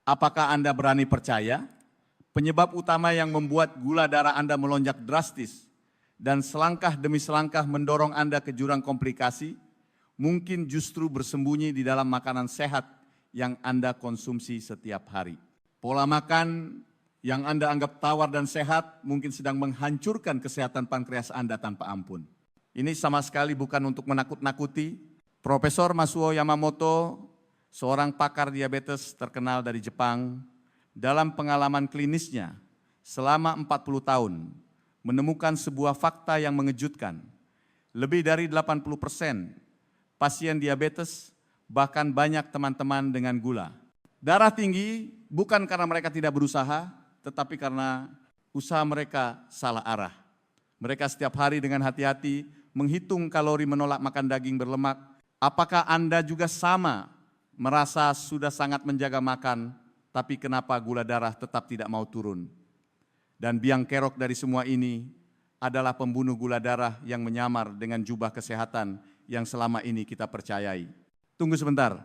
Apakah Anda berani percaya? Penyebab utama yang membuat gula darah Anda melonjak drastis dan selangkah demi selangkah mendorong Anda ke jurang komplikasi, mungkin justru bersembunyi di dalam makanan sehat yang Anda konsumsi setiap hari. Pola makan yang Anda anggap tawar dan sehat mungkin sedang menghancurkan kesehatan pankreas Anda tanpa ampun. Ini sama sekali bukan untuk menakut-nakuti. Profesor Masuo Yamamoto, seorang pakar diabetes terkenal dari Jepang, dalam pengalaman klinisnya selama 40 tahun menemukan sebuah fakta yang mengejutkan. Lebih dari 80% pasien diabetes, bahkan banyak teman-teman dengan gula. Darah tinggi bukan karena mereka tidak berusaha, tetapi karena usaha mereka salah arah. Mereka setiap hari dengan hati-hati menghitung kalori, menolak makan daging berlemak. Apakah Anda juga sama merasa sudah sangat menjaga makan, tapi kenapa gula darah tetap tidak mau turun? Dan biang kerok dari semua ini adalah pembunuh gula darah yang menyamar dengan jubah kesehatan yang selama ini kita percayai. Tunggu sebentar,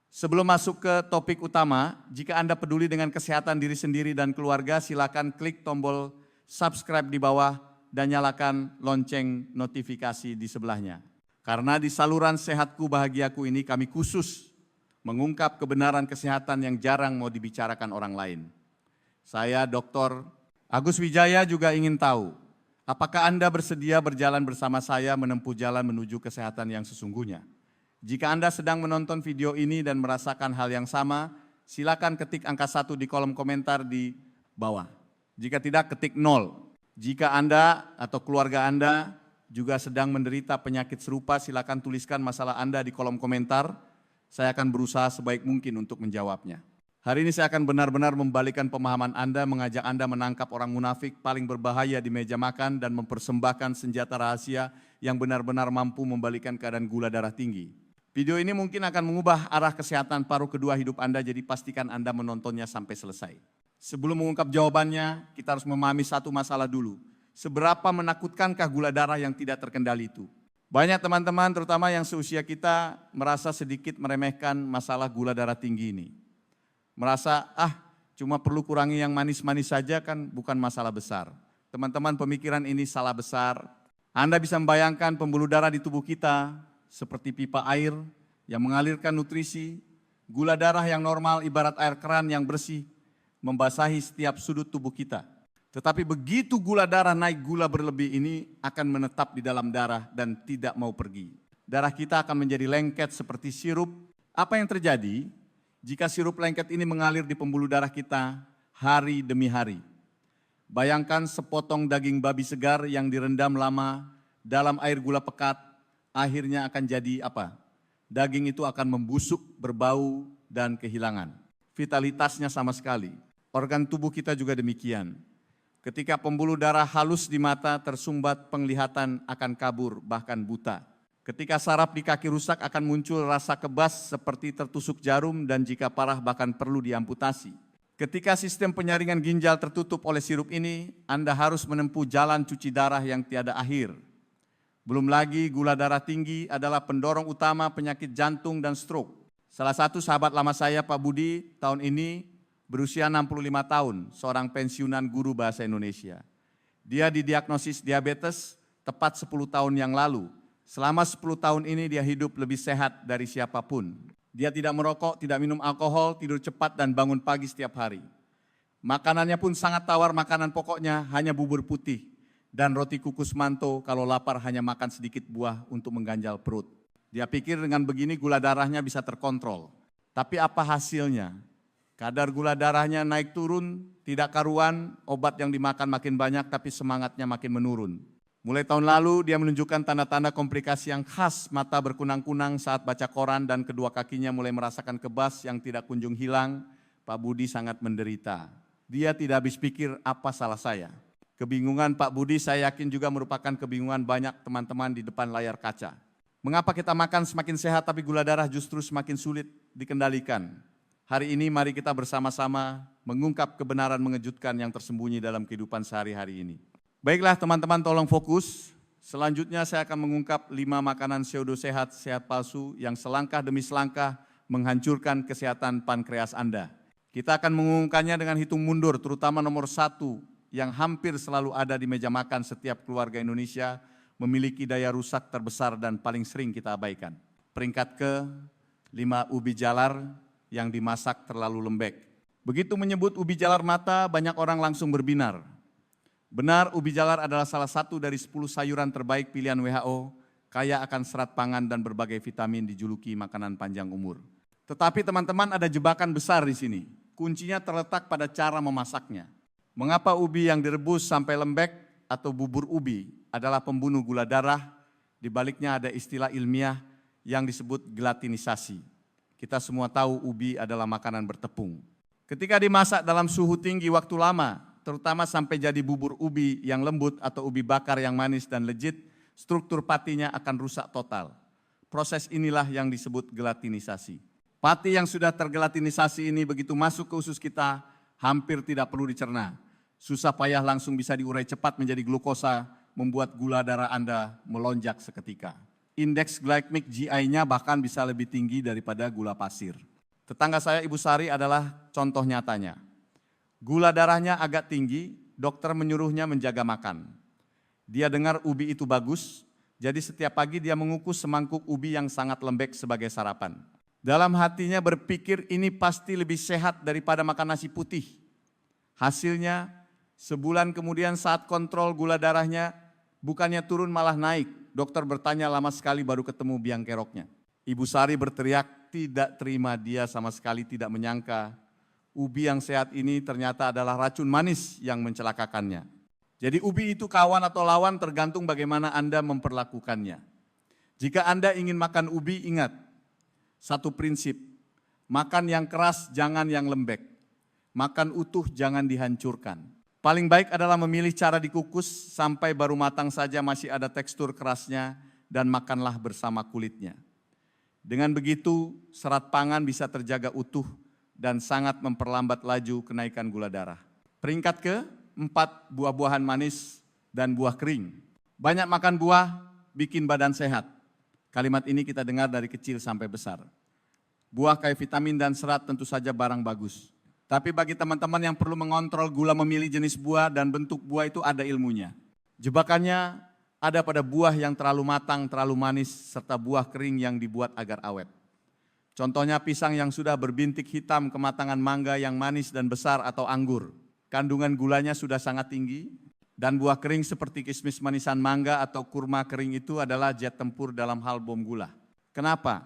sebelum masuk ke topik utama, jika Anda peduli dengan kesehatan diri sendiri dan keluarga, silakan klik tombol subscribe di bawah dan nyalakan lonceng notifikasi di sebelahnya. Karena di saluran Sehatku Bahagiaku ini kami khusus mengungkap kebenaran kesehatan yang jarang mau dibicarakan orang lain. Saya Dr. Agus Wijaya juga ingin tahu, apakah Anda bersedia berjalan bersama saya menempuh jalan menuju kesehatan yang sesungguhnya? Jika Anda sedang menonton video ini dan merasakan hal yang sama, silakan ketik angka 1 di kolom komentar di bawah. Jika tidak, ketik 0. Jika Anda atau keluarga Anda juga sedang menderita penyakit serupa, silakan tuliskan masalah Anda di kolom komentar. Saya akan berusaha sebaik mungkin untuk menjawabnya. Hari ini saya akan benar-benar membalikkan pemahaman Anda, mengajak Anda menangkap orang munafik paling berbahaya di meja makan dan mempersembahkan senjata rahasia yang benar-benar mampu membalikkan keadaan gula darah tinggi. Video ini mungkin akan mengubah arah kesehatan paruh kedua hidup Anda, jadi pastikan Anda menontonnya sampai selesai. Sebelum mengungkap jawabannya, kita harus memahami satu masalah dulu. Seberapa menakutkankah gula darah yang tidak terkendali itu? Banyak teman-teman, terutama yang seusia kita, merasa sedikit meremehkan masalah gula darah tinggi ini. Merasa, cuma perlu kurangi yang manis-manis saja kan bukan masalah besar. Teman-teman, pemikiran ini salah besar. Anda bisa membayangkan pembuluh darah di tubuh kita seperti pipa air yang mengalirkan nutrisi. Gula darah yang normal ibarat air keran yang bersih membasahi setiap sudut tubuh kita. Tetapi begitu gula darah naik, gula berlebih ini akan menetap di dalam darah dan tidak mau pergi. Darah kita akan menjadi lengket seperti sirup. Apa yang terjadi jika sirup lengket ini mengalir di pembuluh darah kita hari demi hari? Bayangkan sepotong daging babi segar yang direndam lama dalam air gula pekat, akhirnya akan jadi apa? Daging itu akan membusuk, berbau, dan kehilangan vitalitasnya sama sekali. Organ tubuh kita juga demikian. Ketika pembuluh darah halus di mata tersumbat, penglihatan akan kabur, bahkan buta. Ketika saraf di kaki rusak akan muncul rasa kebas seperti tertusuk jarum dan jika parah bahkan perlu diamputasi. Ketika sistem penyaringan ginjal tertutup oleh sirup ini, Anda harus menempuh jalan cuci darah yang tiada akhir. Belum lagi gula darah tinggi adalah pendorong utama penyakit jantung dan stroke. Salah satu sahabat lama saya, Pak Budi, tahun ini berusia 65 tahun, seorang pensiunan guru bahasa Indonesia. Dia didiagnosis diabetes tepat 10 tahun yang lalu. Selama 10 tahun ini dia hidup lebih sehat dari siapapun. Dia tidak merokok, tidak minum alkohol, tidur cepat dan bangun pagi setiap hari. Makanannya pun sangat tawar, makanan pokoknya hanya bubur putih dan roti kukus manto, kalau lapar hanya makan sedikit buah untuk mengganjal perut. Dia pikir dengan begini gula darahnya bisa terkontrol. Tapi apa hasilnya? Kadar gula darahnya naik turun, tidak karuan, obat yang dimakan makin banyak tapi semangatnya makin menurun. Mulai tahun lalu dia menunjukkan tanda-tanda komplikasi yang khas, mata berkunang-kunang saat baca koran dan kedua kakinya mulai merasakan kebas yang tidak kunjung hilang. Pak Budi sangat menderita. Dia tidak habis pikir apa salah saya. Kebingungan Pak Budi saya yakin juga merupakan kebingungan banyak teman-teman di depan layar kaca. Mengapa kita makan semakin sehat tapi gula darah justru semakin sulit dikendalikan? Hari ini mari kita bersama-sama mengungkap kebenaran mengejutkan yang tersembunyi dalam kehidupan sehari-hari ini. Baiklah teman-teman, tolong fokus. Selanjutnya saya akan mengungkap 5 makanan pseudo sehat palsu yang selangkah demi selangkah menghancurkan kesehatan pankreas Anda. Kita akan mengumumkannya dengan hitung mundur, terutama nomor 1 yang hampir selalu ada di meja makan setiap keluarga Indonesia, memiliki daya rusak terbesar dan paling sering kita abaikan. Peringkat ke-5, ubi jalar yang dimasak terlalu lembek. Begitu menyebut ubi jalar mata, banyak orang langsung berbinar. Benar, ubi jalar adalah salah satu dari 10 sayuran terbaik pilihan WHO, kaya akan serat pangan dan berbagai vitamin, dijuluki makanan panjang umur. Tetapi teman-teman, ada jebakan besar di sini. Kuncinya terletak pada cara memasaknya. Mengapa ubi yang direbus sampai lembek atau bubur ubi adalah pembunuh gula darah? Di baliknya ada istilah ilmiah yang disebut gelatinisasi. Kita semua tahu ubi adalah makanan bertepung. Ketika dimasak dalam suhu tinggi waktu lama, terutama sampai jadi bubur ubi yang lembut atau ubi bakar yang manis dan legit, struktur patinya akan rusak total. Proses inilah yang disebut gelatinisasi. Pati yang sudah tergelatinisasi ini begitu masuk ke usus kita, hampir tidak perlu dicerna. Susah payah langsung bisa diurai cepat menjadi glukosa, membuat gula darah Anda melonjak seketika. Indeks glycemic GI-nya bahkan bisa lebih tinggi daripada gula pasir. Tetangga saya, Ibu Sari, adalah contoh nyatanya. Gula darahnya agak tinggi, dokter menyuruhnya menjaga makan. Dia dengar ubi itu bagus, jadi setiap pagi dia mengukus semangkuk ubi yang sangat lembek sebagai sarapan. Dalam hatinya berpikir ini pasti lebih sehat daripada makan nasi putih. Hasilnya, sebulan kemudian saat kontrol gula darahnya, bukannya turun malah naik. Dokter bertanya, lama sekali baru ketemu biang keroknya. Ibu Sari berteriak, tidak terima, dia sama sekali tidak menyangka ubi yang sehat ini ternyata adalah racun manis yang mencelakakannya. Jadi ubi itu kawan atau lawan tergantung bagaimana Anda memperlakukannya. Jika Anda ingin makan ubi, ingat, satu prinsip, makan yang keras jangan yang lembek, makan utuh jangan dihancurkan. Paling baik adalah memilih cara dikukus sampai baru matang saja masih ada tekstur kerasnya dan makanlah bersama kulitnya. Dengan begitu serat pangan bisa terjaga utuh dan sangat memperlambat laju kenaikan gula darah. Peringkat ke-4, buah-buahan manis dan buah kering. Banyak makan buah bikin badan sehat. Kalimat ini kita dengar dari kecil sampai besar. Buah kaya vitamin dan serat tentu saja barang bagus. Tapi bagi teman-teman yang perlu mengontrol gula, memilih jenis buah dan bentuk buah itu ada ilmunya. Jebakannya ada pada buah yang terlalu matang, terlalu manis, serta buah kering yang dibuat agar awet. Contohnya pisang yang sudah berbintik hitam, kematangan mangga yang manis dan besar atau anggur. Kandungan gulanya sudah sangat tinggi. Dan buah kering seperti kismis manisan mangga atau kurma kering itu adalah jet tempur dalam hal bom gula. Kenapa?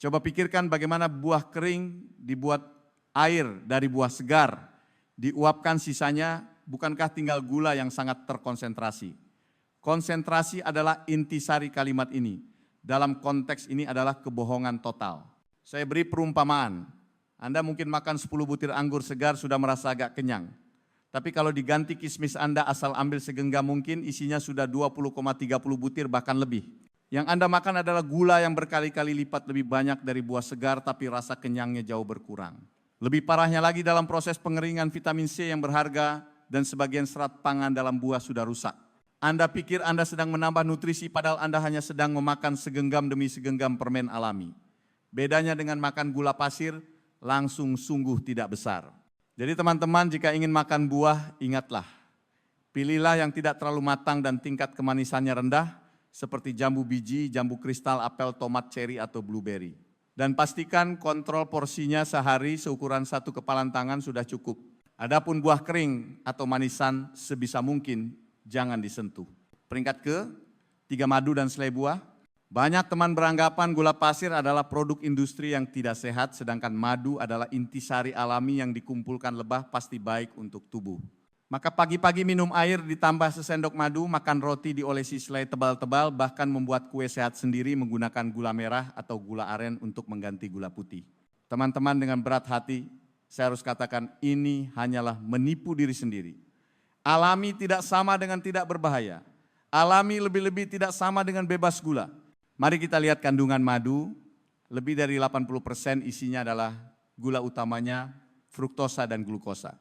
Coba pikirkan bagaimana buah kering dibuat air dari buah segar, diuapkan sisanya, bukankah tinggal gula yang sangat terkonsentrasi? Konsentrasi adalah intisari kalimat ini. Dalam konteks ini adalah kebohongan total. Saya beri perumpamaan, Anda mungkin makan 10 butir anggur segar sudah merasa agak kenyang. Tapi kalau diganti kismis Anda asal ambil segenggam mungkin, isinya sudah 20,30 butir bahkan lebih. Yang Anda makan adalah gula yang berkali-kali lipat lebih banyak dari buah segar, tapi rasa kenyangnya jauh berkurang. Lebih parahnya lagi dalam proses pengeringan vitamin C yang berharga dan sebagian serat pangan dalam buah sudah rusak. Anda pikir Anda sedang menambah nutrisi padahal Anda hanya sedang memakan segenggam demi segenggam permen alami. Bedanya dengan makan gula pasir, langsung sungguh tidak besar. Jadi teman-teman, jika ingin makan buah, ingatlah, pilihlah yang tidak terlalu matang dan tingkat kemanisannya rendah, seperti jambu biji, jambu kristal, apel, tomat, ceri, atau blueberry. Dan pastikan kontrol porsinya sehari seukuran 1 kepalan tangan sudah cukup. Adapun buah kering atau manisan sebisa mungkin jangan disentuh. Peringkat ke-3, madu dan selai buah. Banyak teman beranggapan gula pasir adalah produk industri yang tidak sehat, sedangkan madu adalah intisari alami yang dikumpulkan lebah pasti baik untuk tubuh. Maka pagi-pagi minum air ditambah sesendok madu, makan roti diolesi selai tebal-tebal, bahkan membuat kue sehat sendiri menggunakan gula merah atau gula aren untuk mengganti gula putih. Teman-teman, dengan berat hati, saya harus katakan ini hanyalah menipu diri sendiri. Alami tidak sama dengan tidak berbahaya. Alami lebih-lebih tidak sama dengan bebas gula. Mari kita lihat kandungan madu, lebih dari 80% isinya adalah gula utamanya, fruktosa dan glukosa.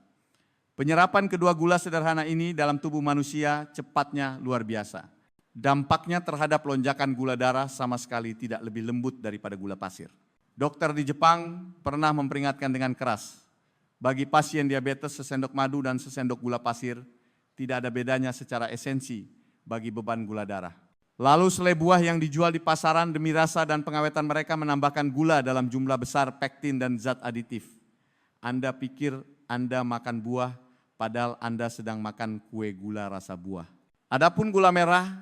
Penyerapan kedua gula sederhana ini dalam tubuh manusia cepatnya luar biasa. Dampaknya terhadap lonjakan gula darah sama sekali tidak lebih lembut daripada gula pasir. Dokter di Jepang pernah memperingatkan dengan keras, Bagi pasien diabetes, sesendok madu dan sesendok gula pasir tidak ada bedanya secara esensi bagi beban gula darah. Lalu selai buah yang dijual di pasaran demi rasa dan pengawetan mereka menambahkan gula dalam jumlah besar, pektin dan zat aditif. Anda pikir Anda makan buah, padahal Anda sedang makan kue gula rasa buah. Adapun gula merah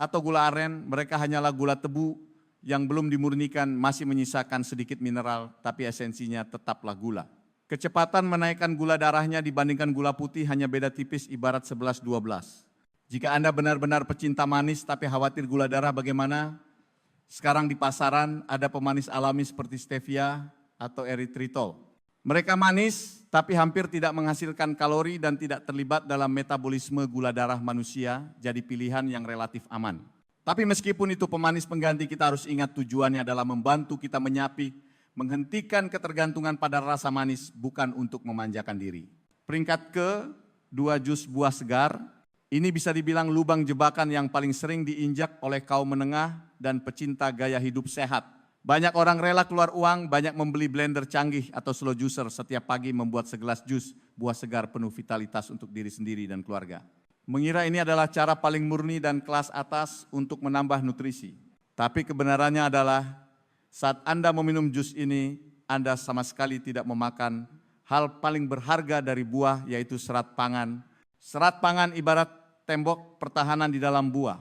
atau gula aren, mereka hanyalah gula tebu yang belum dimurnikan, masih menyisakan sedikit mineral, tapi esensinya tetaplah gula. Kecepatan menaikkan gula darahnya dibandingkan gula putih hanya beda tipis, ibarat 11-12. Jika Anda benar-benar pecinta manis tapi khawatir gula darah bagaimana? Sekarang di pasaran ada pemanis alami seperti stevia atau erythritol. Mereka manis tapi hampir tidak menghasilkan kalori dan tidak terlibat dalam metabolisme gula darah manusia, jadi pilihan yang relatif aman. Tapi meskipun itu pemanis pengganti, kita harus ingat tujuannya adalah membantu kita menghentikan ketergantungan pada rasa manis, bukan untuk memanjakan diri. Peringkat ke-2, jus buah segar. Ini bisa dibilang lubang jebakan yang paling sering diinjak oleh kaum menengah dan pecinta gaya hidup sehat. Banyak orang rela keluar uang, banyak membeli blender canggih atau slow juicer setiap pagi membuat segelas jus buah segar penuh vitalitas untuk diri sendiri dan keluarga. Mengira ini adalah cara paling murni dan kelas atas untuk menambah nutrisi. Tapi kebenarannya adalah saat Anda meminum jus ini, Anda sama sekali tidak memakan hal paling berharga dari buah, yaitu serat pangan. Serat pangan ibarat tembok pertahanan di dalam buah.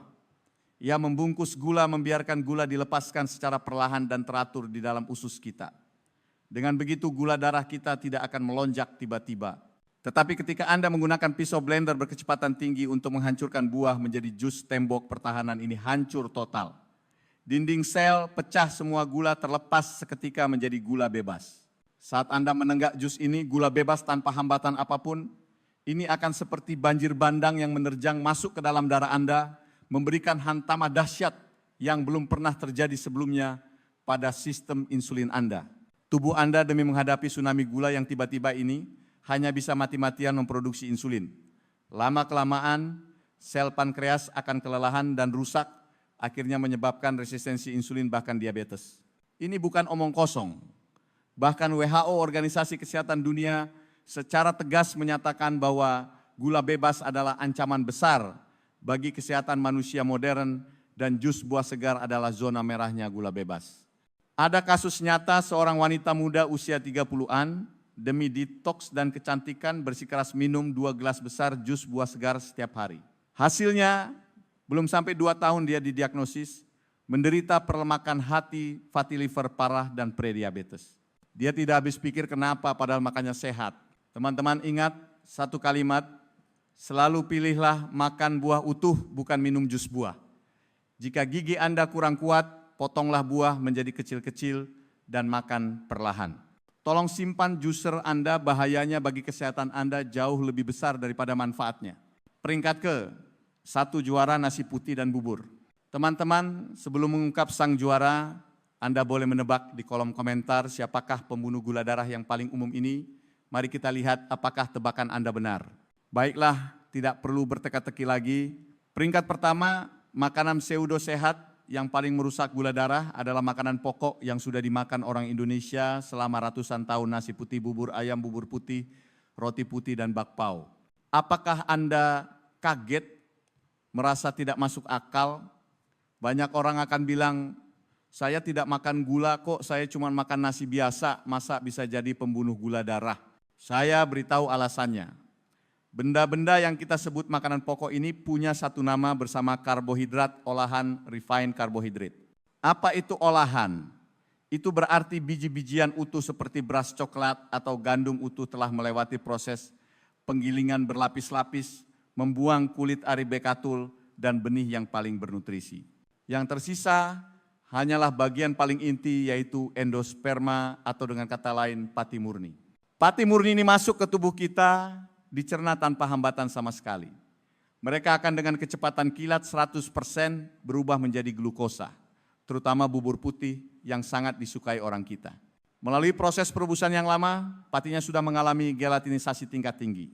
Ia membungkus gula, membiarkan gula dilepaskan secara perlahan dan teratur di dalam usus kita. Dengan begitu gula darah kita tidak akan melonjak tiba-tiba. Tetapi ketika Anda menggunakan pisau blender berkecepatan tinggi untuk menghancurkan buah menjadi jus, tembok pertahanan ini hancur total. Dinding sel pecah, semua gula terlepas seketika menjadi gula bebas. Saat Anda menenggak jus ini, gula bebas tanpa hambatan apapun, ini akan seperti banjir bandang yang menerjang masuk ke dalam darah Anda, memberikan hantaman dahsyat yang belum pernah terjadi sebelumnya pada sistem insulin Anda. Tubuh Anda demi menghadapi tsunami gula yang tiba-tiba ini, hanya bisa mati-matian memproduksi insulin. Lama-kelamaan, sel pankreas akan kelelahan dan rusak, akhirnya menyebabkan resistensi insulin bahkan diabetes. Ini bukan omong kosong. Bahkan WHO, Organisasi Kesehatan Dunia, secara tegas menyatakan bahwa gula bebas adalah ancaman besar bagi kesehatan manusia modern dan jus buah segar adalah zona merahnya gula bebas. Ada kasus nyata seorang wanita muda usia 30-an demi detoks dan kecantikan bersikeras minum 2 gelas besar jus buah segar setiap hari. Hasilnya, belum sampai 2 tahun dia didiagnosis, menderita perlemakan hati, fatty liver parah, dan prediabetes. Dia tidak habis pikir kenapa padahal makannya sehat. Teman-teman ingat satu kalimat, selalu pilihlah makan buah utuh bukan minum jus buah. Jika gigi Anda kurang kuat, potonglah buah menjadi kecil-kecil dan makan perlahan. Tolong simpan juicer Anda, bahayanya bagi kesehatan Anda jauh lebih besar daripada manfaatnya. Peringkat ke-1, juara nasi putih dan bubur. Teman-teman, sebelum mengungkap sang juara, Anda boleh menebak di kolom komentar siapakah pembunuh gula darah yang paling umum ini. Mari kita lihat apakah tebakan Anda benar. Baiklah, tidak perlu berteka-teki lagi. Peringkat pertama, makanan pseudo sehat yang paling merusak gula darah adalah makanan pokok yang sudah dimakan orang Indonesia selama ratusan tahun, nasi putih, bubur ayam, bubur putih, roti putih, dan bakpao. Apakah Anda kaget, merasa tidak masuk akal? Banyak orang akan bilang, saya tidak makan gula kok, saya cuma makan nasi biasa, masa bisa jadi pembunuh gula darah? Saya beritahu alasannya. Benda-benda yang kita sebut makanan pokok ini punya satu nama bersama karbohidrat olahan refined carbohydrate. Apa itu olahan? Itu berarti biji-bijian utuh seperti beras coklat atau gandum utuh telah melewati proses penggilingan berlapis-lapis, membuang kulit ari bekatul dan benih yang paling bernutrisi. Yang tersisa hanyalah bagian paling inti, yaitu endosperma atau dengan kata lain pati murni. Pati murni ini masuk ke tubuh kita, dicerna tanpa hambatan sama sekali. Mereka akan dengan kecepatan kilat 100% berubah menjadi glukosa, terutama bubur putih yang sangat disukai orang kita. Melalui proses perebusan yang lama, patinya sudah mengalami gelatinisasi tingkat tinggi.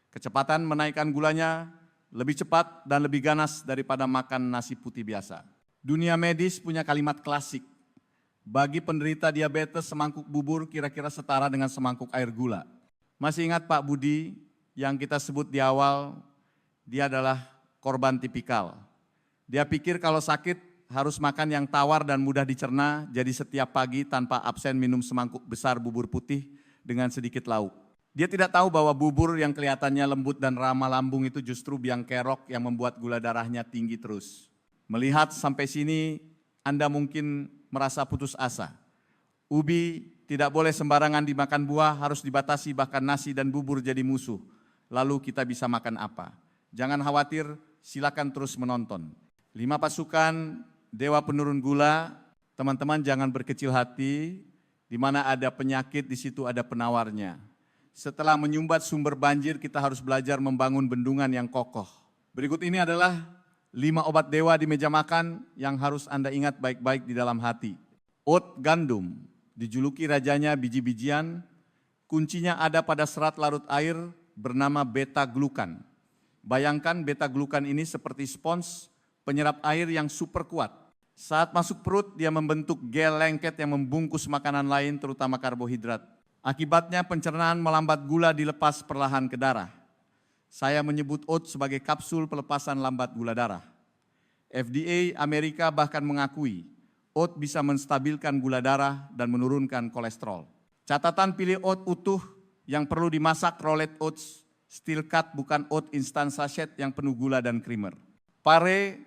Kecepatan menaikkan gulanya lebih cepat dan lebih ganas daripada makan nasi putih biasa. Dunia medis punya kalimat klasik, bagi penderita diabetes semangkuk bubur kira-kira setara dengan semangkuk air gula. Masih ingat Pak Budi yang kita sebut di awal, dia adalah korban tipikal. Dia pikir kalau sakit harus makan yang tawar dan mudah dicerna, jadi setiap pagi tanpa absen minum semangkuk besar bubur putih dengan sedikit lauk. Dia tidak tahu bahwa bubur yang kelihatannya lembut dan ramah lambung itu justru biang kerok yang membuat gula darahnya tinggi terus. Melihat sampai sini, Anda mungkin merasa putus asa. Ubi tidak boleh sembarangan dimakan buah, harus dibatasi, bahkan nasi dan bubur jadi musuh. Lalu kita bisa makan apa? Jangan khawatir, silakan terus menonton. 5 pasukan dewa penurun gula, teman-teman jangan berkecil hati, di mana ada penyakit di situ ada penawarnya. Setelah menyumbat sumber banjir, kita harus belajar membangun bendungan yang kokoh. Berikut ini adalah 5 obat dewa di meja makan yang harus Anda ingat baik-baik di dalam hati. Oat gandum, dijuluki rajanya biji-bijian, kuncinya ada pada serat larut air bernama beta-glukan. Bayangkan beta-glukan ini seperti spons penyerap air yang super kuat. Saat masuk perut, dia membentuk gel lengket yang membungkus makanan lain, terutama karbohidrat. Akibatnya pencernaan melambat, gula dilepas perlahan ke darah. Saya menyebut oat sebagai kapsul pelepasan lambat gula darah. FDA Amerika bahkan mengakui oat bisa menstabilkan gula darah dan menurunkan kolesterol. Catatan, pilih oat utuh yang perlu dimasak, rolled oats, steel cut, bukan oat instan sachet yang penuh gula dan creamer. Pare,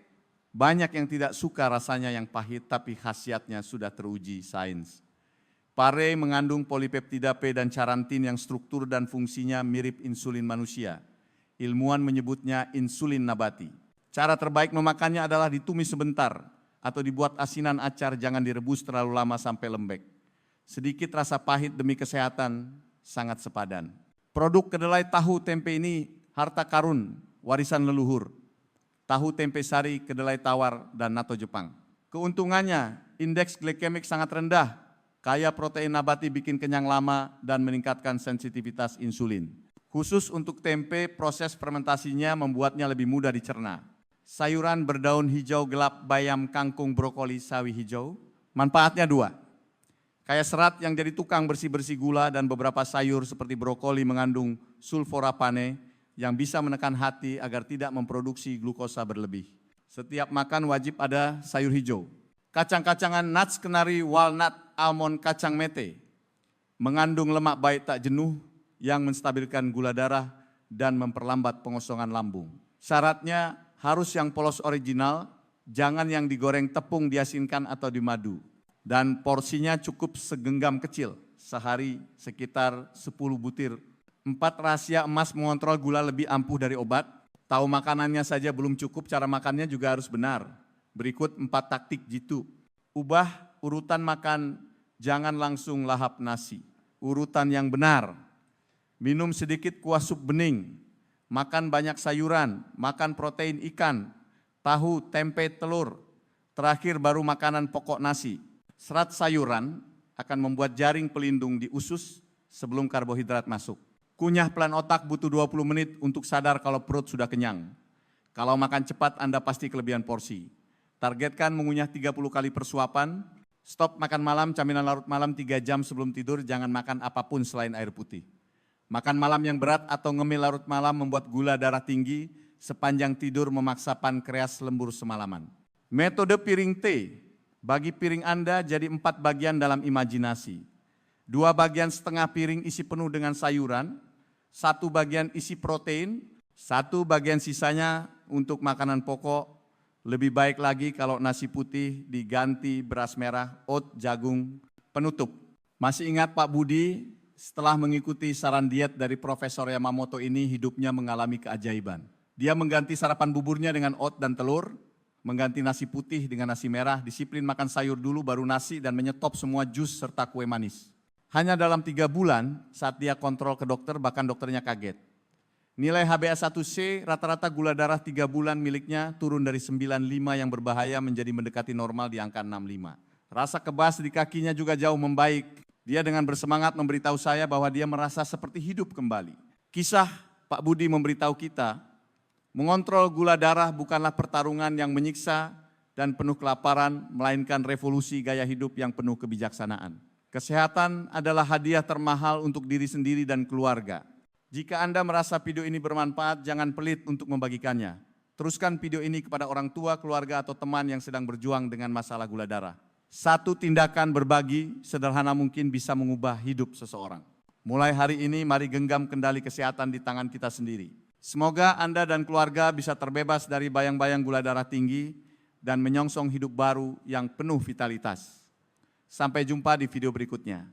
banyak yang tidak suka rasanya yang pahit, tapi khasiatnya sudah teruji sains. Pare mengandung polipeptida P dan charantin yang struktur dan fungsinya mirip insulin manusia. Ilmuwan menyebutnya insulin nabati. Cara terbaik memakannya adalah ditumis sebentar atau dibuat asinan acar, jangan direbus terlalu lama sampai lembek. Sedikit rasa pahit demi kesehatan, sangat sepadan. Produk kedelai tahu tempe ini harta karun, warisan leluhur. Tahu tempe sari, kedelai tawar, dan nato Jepang. Keuntungannya, indeks glikemik sangat rendah, kaya protein nabati, bikin kenyang lama, dan meningkatkan sensitivitas insulin. Khusus untuk tempe, proses fermentasinya membuatnya lebih mudah dicerna. Sayuran berdaun hijau gelap, bayam, kangkung, brokoli, sawi hijau, manfaatnya 2. Kaya serat yang jadi tukang bersih-bersih gula, dan beberapa sayur seperti brokoli mengandung sulforapane yang bisa menekan hati agar tidak memproduksi glukosa berlebih. Setiap makan wajib ada sayur hijau. Kacang-kacangan nuts, kenari, walnut, almond, kacang mete mengandung lemak baik tak jenuh yang menstabilkan gula darah dan memperlambat pengosongan lambung. Syaratnya harus yang polos original, jangan yang digoreng tepung, diasinkan atau dimadu. Dan porsinya cukup segenggam kecil, sehari sekitar 10 butir. 4 rahasia emas mengontrol gula lebih ampuh dari obat. Tahu makanannya saja belum cukup, cara makannya juga harus benar. Berikut 4 taktik jitu. Ubah urutan makan, jangan langsung lahap nasi. Urutan yang benar. Minum sedikit kuah sup bening. Makan banyak sayuran, makan protein ikan, tahu, tempe, telur. Terakhir baru makanan pokok nasi. Serat sayuran akan membuat jaring pelindung di usus sebelum karbohidrat masuk. Kunyah pelan otak butuh 20 menit untuk sadar kalau perut sudah kenyang. Kalau makan cepat Anda pasti kelebihan porsi. Targetkan mengunyah 30 kali persuapan. Stop makan malam, camilan larut malam 3 jam sebelum tidur, jangan makan apapun selain air putih. Makan malam yang berat atau ngemil larut malam membuat gula darah tinggi, sepanjang tidur memaksa pankreas lembur semalaman. Metode piring T, bagi piring Anda jadi 4 bagian dalam imajinasi. 2 bagian setengah piring isi penuh dengan sayuran, 1 bagian isi protein, 1 bagian sisanya untuk makanan pokok. Lebih baik lagi kalau nasi putih diganti beras merah, oat, jagung, penutup. Masih ingat Pak Budi, setelah mengikuti saran diet dari Profesor Yamamoto ini, hidupnya mengalami keajaiban. Dia mengganti sarapan buburnya dengan oat dan telur, mengganti nasi putih dengan nasi merah, disiplin makan sayur dulu baru nasi, dan menyetop semua jus serta kue manis. Hanya dalam 3 bulan saat dia kontrol ke dokter, bahkan dokternya kaget. Nilai HbA1c rata-rata gula darah 3 bulan miliknya turun dari 95 yang berbahaya menjadi mendekati normal di angka 65. Rasa kebas di kakinya juga jauh membaik. Dia dengan bersemangat memberitahu saya bahwa dia merasa seperti hidup kembali. Kisah Pak Budi memberitahu kita, mengontrol gula darah bukanlah pertarungan yang menyiksa dan penuh kelaparan, melainkan revolusi gaya hidup yang penuh kebijaksanaan. Kesehatan adalah hadiah termahal untuk diri sendiri dan keluarga. Jika Anda merasa video ini bermanfaat, jangan pelit untuk membagikannya. Teruskan video ini kepada orang tua, keluarga, atau teman yang sedang berjuang dengan masalah gula darah. Satu tindakan berbagi sederhana mungkin bisa mengubah hidup seseorang. Mulai hari ini, mari genggam kendali kesehatan di tangan kita sendiri. Semoga Anda dan keluarga bisa terbebas dari bayang-bayang gula darah tinggi dan menyongsong hidup baru yang penuh vitalitas. Sampai jumpa di video berikutnya.